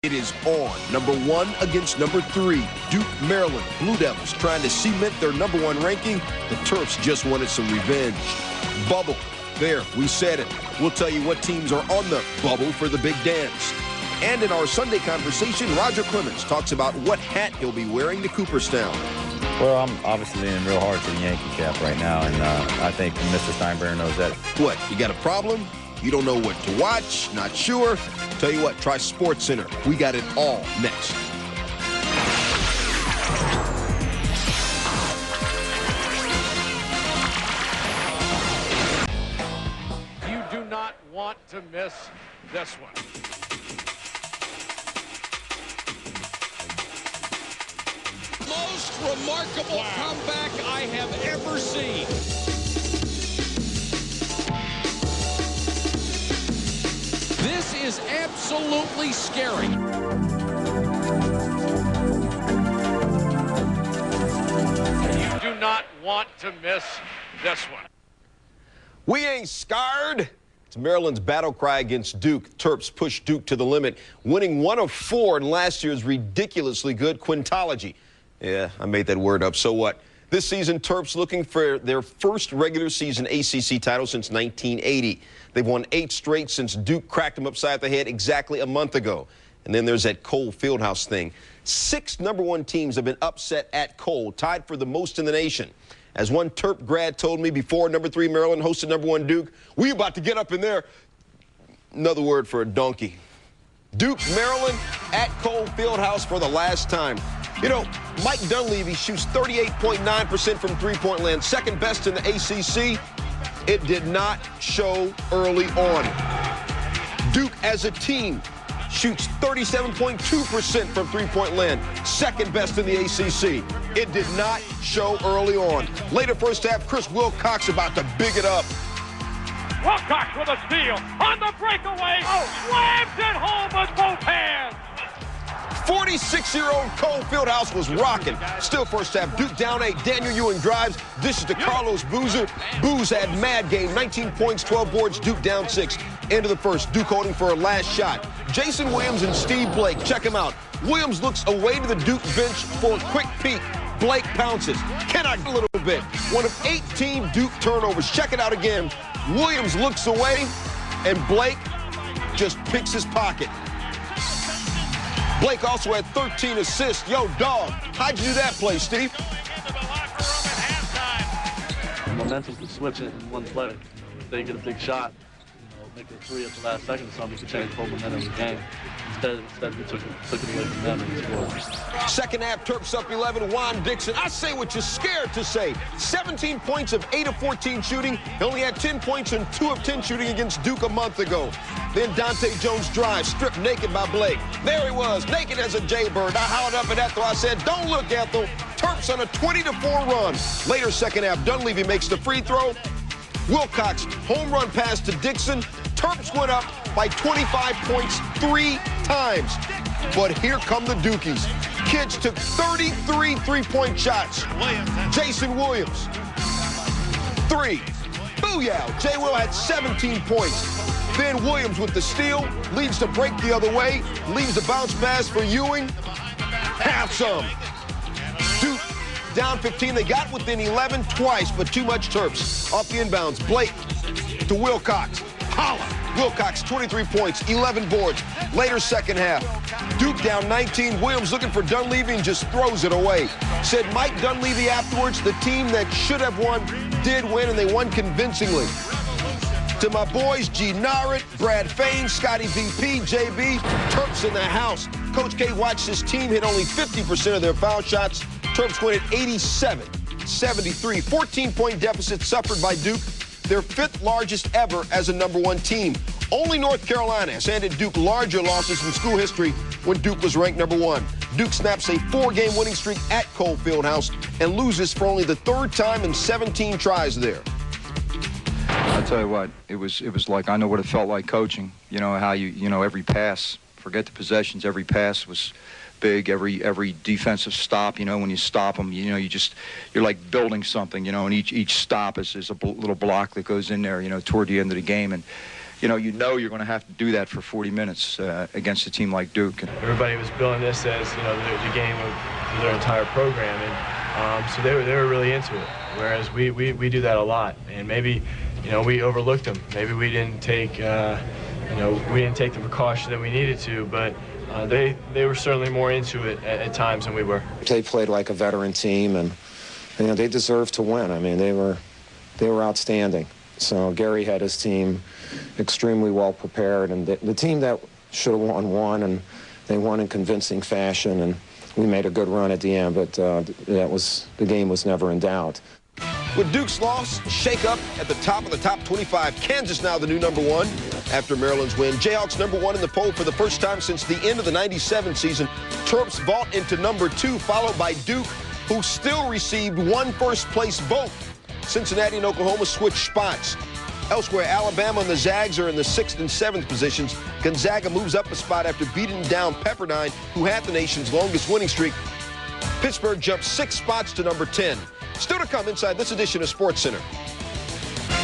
It is on. Number 1 against number 3. Duke, Maryland. Blue Devils trying to cement their number 1 ranking. The Terps just wanted some revenge. Bubble. There, we said it. We'll tell you what teams are on the bubble for the big dance. And in our Sunday conversation, Roger Clemens talks about what hat he'll be wearing to Cooperstown. Well, I'm obviously leaning real hard to the Yankee cap right now, and I think Mr. Steinbrenner knows that. What, you got a problem? You don't know what to watch? Not sure? Tell you what, try SportsCenter. We got it all next. You do not want to miss this one. Most remarkable comeback I have ever seen. This is absolutely scary. You do not want to miss this one. We ain't scared. It's Maryland's battle cry against Duke. Terps push Duke to the limit, winning 1 of 4 in last year's ridiculously good Quintology. Yeah, I made that word up. So what? This season, Terps looking for their first regular season ACC title since 1980. They've won 8 straight since Duke cracked them upside the head exactly a month ago. And then there's that Cole Fieldhouse thing. 6 number 1 teams have been upset at Cole, tied for the most in the nation. As one Terp grad told me before number 3 Maryland hosted number 1 Duke, we about to get up in there. Another word for a donkey. Duke, Maryland at Cole Fieldhouse for the last time. You know, Mike Dunleavy shoots 38.9% from three-point land, second best in the ACC. It did not show early on. Duke as a team shoots 37.2% from three-point land, second best in the ACC. It did not show early on. Later first half, Chris Wilcox about to big it up. Wilcox with a steal on the breakaway. Slams it home with both hands. 46-year-old Cole Fieldhouse was rocking. Still first half, Duke down 8. Daniel Ewing drives, dishes to Carlos Boozer. Booz had mad game, 19 points, 12 boards, Duke down 6. End of the first, Duke holding for a last shot. Jason Williams and Steve Blake, check him out. Williams looks away to the Duke bench for a quick peek. Blake pounces. Can I a little bit? One of 18 Duke turnovers. Check it out again. Williams looks away, and Blake just picks his pocket. Blake also had 13 assists. Yo, dog, how'd you do that play, Steve? Momentum to switch it in one play. If they get a big shot, make a 3 at the last second or something, to change the whole momentum of the game. Instead we took it away from them and scored. Second half, Terps up 11. Juan Dixon. I say what you're scared to say. 17 points of 8 of 14 shooting. He only had 10 points and 2 of 10 shooting against Duke a month ago. Then Dante Jones drives, stripped naked by Blake. There he was, naked as a jaybird. I hollered up at Ethel. I said, don't look, Ethel. Terps on a 20-4 run. Later second half, Dunleavy makes the free throw. Wilcox, home run pass to Dixon. Terps went up by 25 points 3 times. But here come the Dukies. Kids took 33 three-point shots. Jason Williams, 3. Booyah! J. Will had 17 points. Then Williams with the steal, leads the break the other way, leaves the bounce pass for Ewing. Have some. Duke down 15. They got within 11 twice, but too much Terps. Off the inbounds, Blake to Wilcox. Holla! Wilcox, 23 points, 11 boards. Later second half, Duke down 19. Williams looking for Dunleavy and just throws it away. Said Mike Dunleavy afterwards, the team that should have won did win, and they won convincingly. To my boys, G. Narrett, Brad Fain, Scotty VP, JB, Terps in the house. Coach K watched his team hit only 50% of their foul shots. Terps win at 87-73. 14-point deficit suffered by Duke, their 5th largest ever as a number 1 team. Only North Carolina has handed Duke larger losses in school history when Duke was ranked number 1. Duke snaps a 4-game winning streak at Cole Fieldhouse and loses for only the 3rd time in 17 tries there. I tell you what, it was like, I know what it felt like coaching. You know how every pass, forget the possessions, every pass was big, every defensive stop, when you stop them, you're like building something, and each stop is a little block that goes in there, toward the end of the game. And you know you're going to have to do that for 40 minutes against a team like Duke. Everybody was billing this as, you know, the game of their entire program, and so they were really into it. Whereas we do that a lot, and maybe, you know, we overlooked them. Maybe we didn't take, you know, we didn't take the precaution that we needed to, but they were certainly more into it at times than we were. They played like a veteran team, and you know they deserved to win. I mean, they were outstanding. So Gary had his team extremely well prepared, and the team that should have won, and they won in convincing fashion, and we made a good run at the end, but the game was never in doubt. With Duke's loss, shake up at the top of the top 25. Kansas now the new #1 after Maryland's win. Jayhawks #1 in the poll for the first time since the end of the '97 season. Terps vault into #2, followed by Duke, who still received one first-place vote. Cincinnati and Oklahoma switch spots. Elsewhere, Alabama and the Zags are in the 6th and 7th positions. Gonzaga moves up a spot after beating down Pepperdine, who had the nation's longest winning streak. Pittsburgh jumps 6 spots to #10. Still to come inside this edition of SportsCenter.